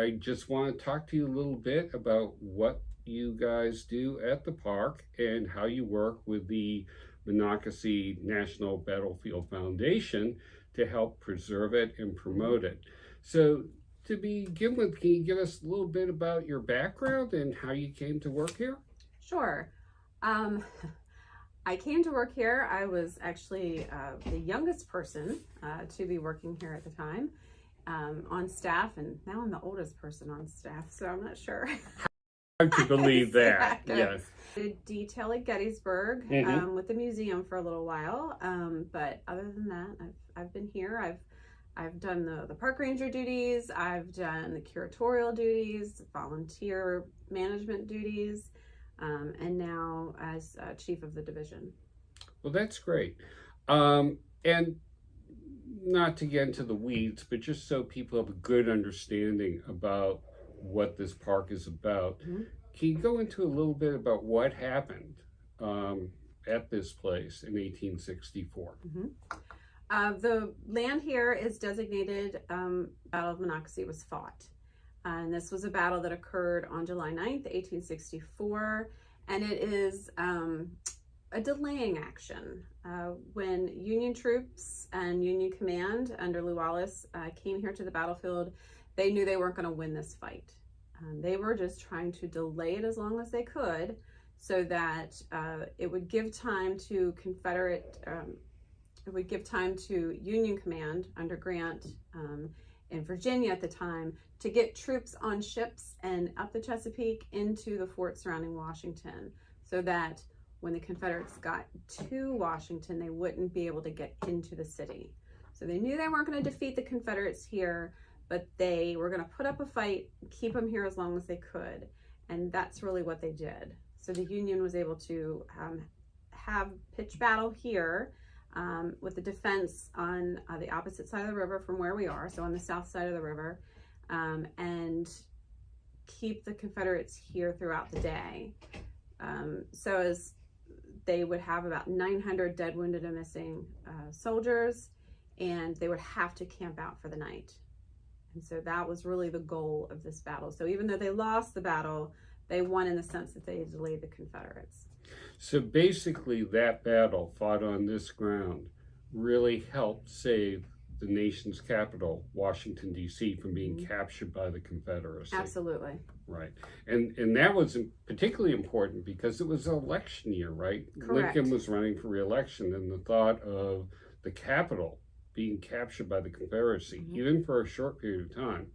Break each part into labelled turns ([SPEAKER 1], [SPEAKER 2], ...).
[SPEAKER 1] I just want to talk to you a little bit about what you guys do at the park and how you work with the Monocacy National Battlefield Foundation to help preserve it and promote it. So, to begin with, can you give us a little bit about your background and how you came to work here?
[SPEAKER 2] Sure. I came to work here. I was actually the youngest person to be working here at the time on staff, and now I'm the oldest person on staff, so I'm not sure.
[SPEAKER 1] Hard to believe that. Yes.
[SPEAKER 2] I did detail at Gettysburg with the museum for a little while, but other than that, I've been here. I've done the park ranger duties. I've done the curatorial duties, volunteer management duties, and now as chief of the division.
[SPEAKER 1] Well, that's great. And not to get into the weeds, but just so people have a good understanding about what this park is about, can you go into a little bit about what happened at this place in 1864?
[SPEAKER 2] The land here is designated Battle of Monocacy was fought. And this was a battle that occurred on July 9th, 1864. And it is a delaying action. When Union troops and Union command under Lew Wallace came here to the battlefield, they knew they weren't going to win this fight. They were just trying to delay it as long as they could so that it would give time to Union command under Grant in Virginia at the time to get troops on ships and up the Chesapeake into the fort surrounding Washington, so that when the Confederates got to Washington, they wouldn't be able to get into the city. So they knew they weren't going to defeat the Confederates here, but they were going to put up a fight, keep them here as long as they could. And that's really what they did. So the Union was able to have pitched battle here with the defense on the opposite side of the river from where we are, so on the south side of the river, and keep the Confederates here throughout the day. So as they would have about 900 dead, wounded, and missing soldiers, and they would have to camp out for the night. And so that was really the goal of this battle. So even though they lost the battle, they won in the sense that they delayed the Confederates.
[SPEAKER 1] So basically that battle fought on this ground really helped save the nation's capital, Washington, D.C., from being captured by the Confederacy.
[SPEAKER 2] Absolutely.
[SPEAKER 1] Right. And that was particularly important because it was an election year, right?
[SPEAKER 2] Correct.
[SPEAKER 1] Lincoln was running for re-election, and the thought of the capital being captured by the Confederacy, even for a short period of time,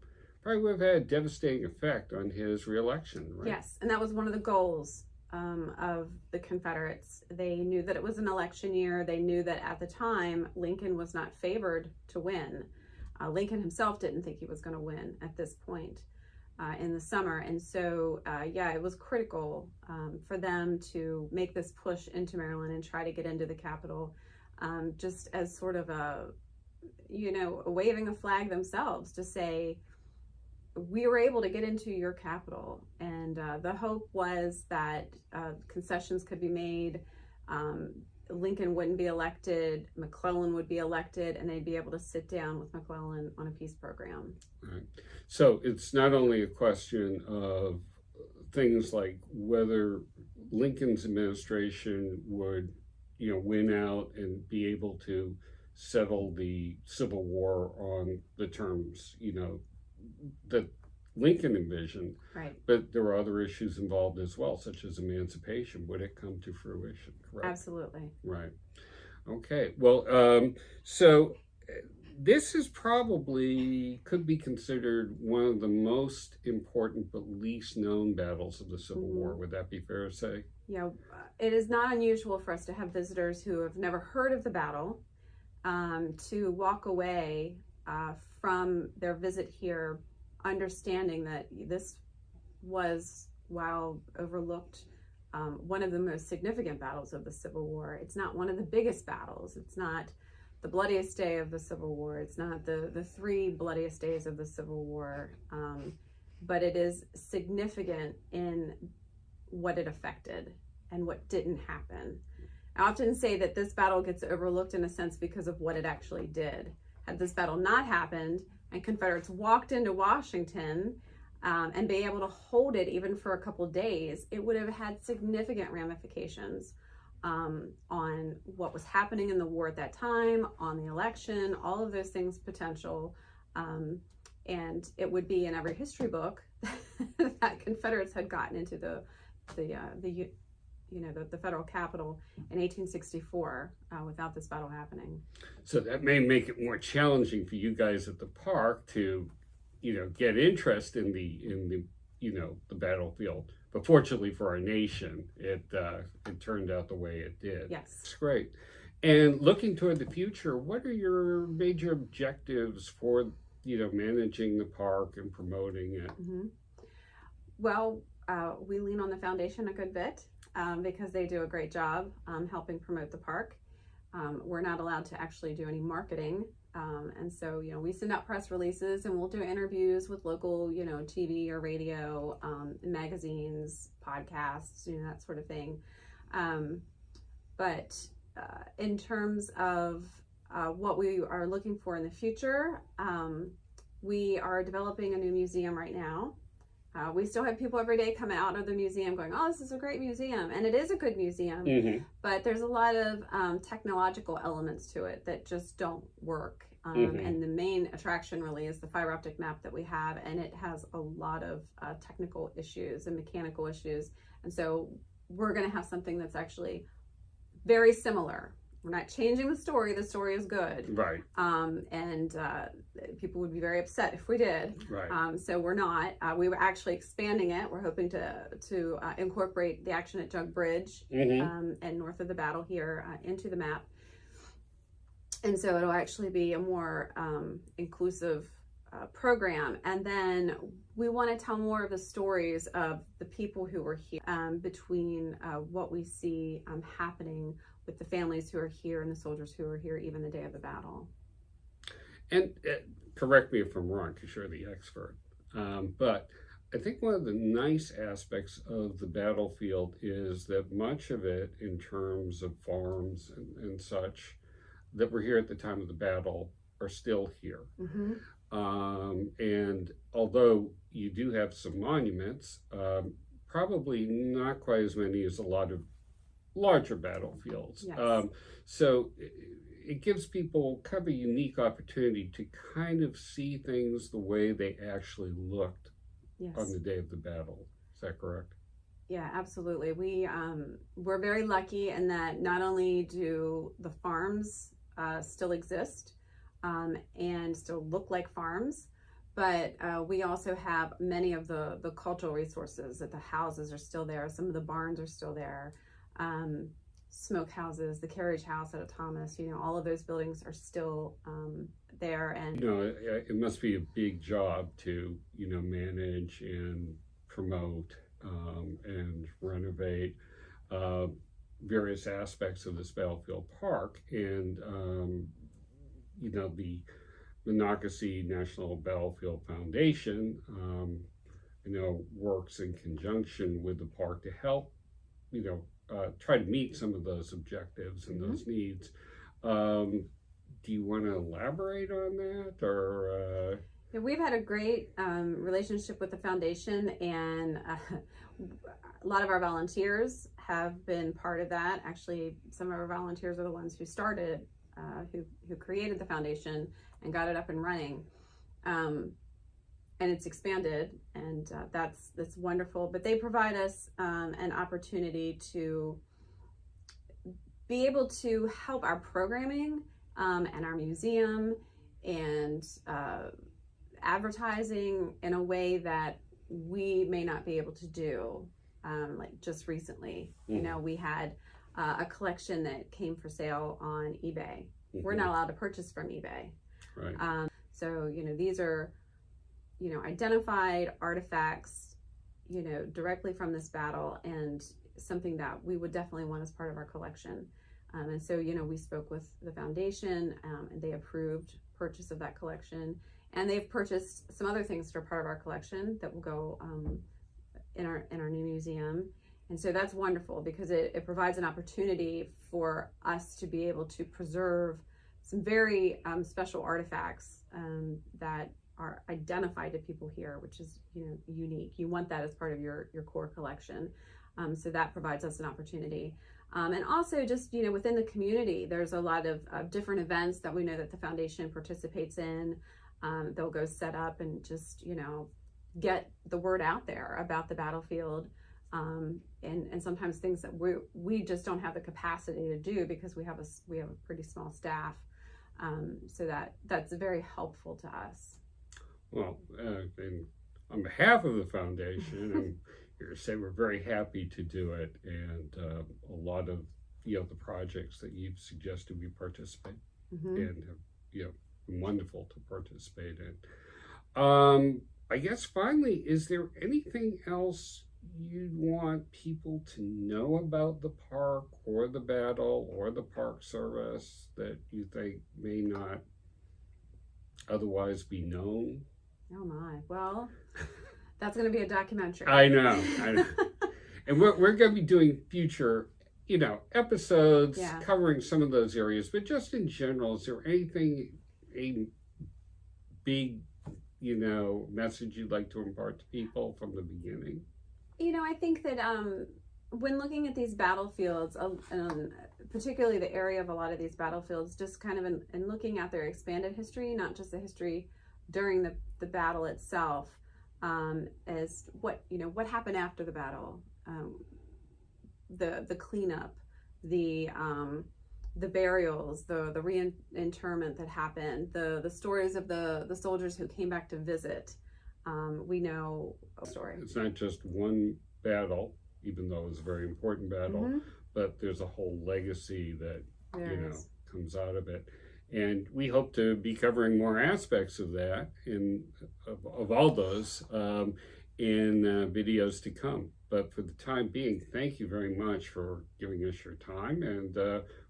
[SPEAKER 1] probably would have had a devastating effect on his re-election, right?
[SPEAKER 2] Yes, and that was one of the goals of the Confederates. They knew that it was an election year. They knew that at the time, Lincoln was not favored to win. Lincoln himself didn't think he was going to win at this point in the summer. And so, it was critical for them to make this push into Maryland and try to get into the capital, just as sort of waving a flag themselves to say, we were able to get into your capital. And the hope was that concessions could be made. Lincoln wouldn't be elected, McClellan would be elected, and they'd be able to sit down with McClellan on a peace program.
[SPEAKER 1] Right. So it's not only a question of things like whether Lincoln's administration would, win out and be able to settle the Civil War on the terms, that Lincoln envisioned,
[SPEAKER 2] right?
[SPEAKER 1] But there were other issues involved as well, such as emancipation. Would it come to fruition? Correct.
[SPEAKER 2] Absolutely.
[SPEAKER 1] Right. Okay. Well, so this is probably could be considered one of the most important but least known battles of the Civil War. Would that be fair to say?
[SPEAKER 2] Yeah, it is not unusual for us to have visitors who have never heard of the battle to walk away from their visit here understanding that this was, while overlooked, one of the most significant battles of the Civil War. It's not one of the biggest battles. It's not the bloodiest day of the Civil War. It's not the three bloodiest days of the Civil War. But it is significant in what it affected and what didn't happen. I often say that this battle gets overlooked in a sense because of what it actually did. Had this battle not happened and Confederates walked into Washington, and be able to hold it even for a couple days, it would have had significant ramifications on what was happening in the war at that time, on the election, all of those things potential. And it would be in every history book that Confederates had gotten into the federal capital in 1864 without this battle happening.
[SPEAKER 1] So that may make it more challenging for you guys at the park to, get interest in the battlefield. But fortunately for our nation, it turned out the way it did.
[SPEAKER 2] Yes.
[SPEAKER 1] It's great. And looking toward the future, what are your major objectives for, managing the park and promoting it?
[SPEAKER 2] Mm-hmm. Well, we lean on the foundation a good bit because they do a great job helping promote the park. We're not allowed to actually do any marketing. And so, we send out press releases and we'll do interviews with local, TV or radio, magazines, podcasts, that sort of thing. But in terms of what we are looking for in the future, we are developing a new museum right now. We still have people every day come out of the museum going, oh, this is a great museum. And it is a good museum,
[SPEAKER 1] Mm-hmm.
[SPEAKER 2] but there's a lot of technological elements to it that just don't work.
[SPEAKER 1] Mm-hmm.
[SPEAKER 2] And the main attraction really is the fiber optic map that we have. And it has a lot of technical issues and mechanical issues. And so we're going to have something that's actually very similar. We're not changing the story is good.
[SPEAKER 1] Right.
[SPEAKER 2] And people would be very upset if we did.
[SPEAKER 1] Right.
[SPEAKER 2] So we're not. We were actually expanding it. We're hoping to incorporate the action at Jug Bridge
[SPEAKER 1] Mm-hmm.
[SPEAKER 2] and north of the battle here into the map. And so it'll actually be a more inclusive program. And then we want to tell more of the stories of the people who were here between what we see happening with the families who are here and the soldiers who are here even the day of the battle.
[SPEAKER 1] And correct me if I'm wrong, because you're the expert. But I think one of the nice aspects of the battlefield is that much of it, in terms of farms and such, that were here at the time of the battle are still here.
[SPEAKER 2] Mm-hmm.
[SPEAKER 1] And although you do have some monuments, probably not quite as many as a lot of larger battlefields.
[SPEAKER 2] Yes.
[SPEAKER 1] So it gives people kind of a unique opportunity to kind of see things the way they actually looked
[SPEAKER 2] Yes.
[SPEAKER 1] on the day of the battle. Is that correct?
[SPEAKER 2] Yeah, absolutely. We're very lucky in that not only do the farms still exist and still look like farms, but we also have many of the cultural resources. That the houses are still there. Some of the barns are still there. Smoke houses, the carriage house at Thomas, all of those buildings are still there. And
[SPEAKER 1] it must be a big job to manage and promote and renovate various aspects of this battlefield park. And the Monocacy National Battlefield Foundation works in conjunction with the park to help try to meet some of those objectives and
[SPEAKER 2] Mm-hmm.
[SPEAKER 1] those needs. Do you want to elaborate on that, or?
[SPEAKER 2] Yeah, we've had a great relationship with the foundation, and a lot of our volunteers have been part of that. Actually, some of our volunteers are the ones who started, who created the foundation and got it up and running. And it's expanded, and that's wonderful. But they provide us an opportunity to be able to help our programming and our museum and advertising in a way that we may not be able to do. Like just recently,
[SPEAKER 1] Mm-hmm.
[SPEAKER 2] We had a collection that came for sale on eBay.
[SPEAKER 1] Mm-hmm.
[SPEAKER 2] We're not allowed to purchase from eBay.
[SPEAKER 1] Right.
[SPEAKER 2] So, these are, identified artifacts, directly from this battle, and something that we would definitely want as part of our collection. And so, we spoke with the foundation and they approved purchase of that collection. And they've purchased some other things that are part of our collection that will go in our new museum. And so that's wonderful because it provides an opportunity for us to be able to preserve some very special artifacts that are identified to people here, which is, you know, unique. You want that as part of your core collection. So that provides us an opportunity. And also just, you know, within the community, there's a lot of different events that we know that the foundation participates in. They'll go set up and just, you know, get the word out there about the battlefield. And sometimes things that we just don't have the capacity to do because we have a pretty small staff. So that's very helpful to us.
[SPEAKER 1] Well, and on behalf of the foundation, I'm here to say we're very happy to do it, and a lot of, you know, the projects that you've suggested we participate in have, you know, been wonderful to participate in. I guess finally, is there anything else you'd want people to know about the park or the battle or the Park Service that you think may not otherwise be known?
[SPEAKER 2] Oh my, well, that's going to be a documentary.
[SPEAKER 1] I know. And we're going to be doing future, you know, episodes covering some of those areas, but just in general, is there anything, a big, you know, message you'd like to impart to people from the beginning?
[SPEAKER 2] You know, I think that when looking at these battlefields, particularly the area of a lot of these battlefields, just kind of in looking at their expanded history, not just the history during the battle itself, as what, you know, what happened after the battle, the cleanup, the burials, the reinterment that happened, the stories of the soldiers who came back to visit. We know a story.
[SPEAKER 1] It's not just one battle, even though it was a very important battle, but there's a whole legacy that, you know, comes out of it. And we hope to be covering more aspects of that of all those in videos to come. But for the time being, thank you very much for giving us your time, and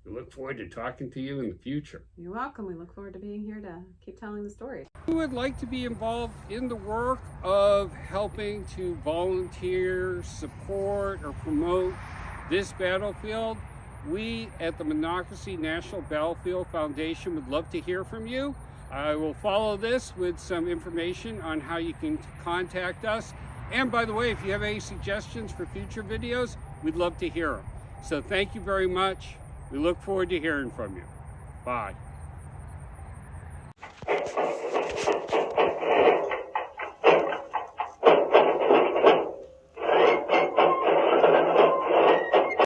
[SPEAKER 1] we look forward to talking to you in the future.
[SPEAKER 2] You're welcome. We look forward to being here to keep telling the story.
[SPEAKER 1] Who would like to be involved in the work of helping to volunteer, support, or promote this battlefield? We at the Monocacy National Battlefield Foundation would love to hear from you. I will follow this with some information on how you can contact us. And by the way, if you have any suggestions for future videos, we'd love to hear them. So thank you very much. We look forward to hearing from you. Bye.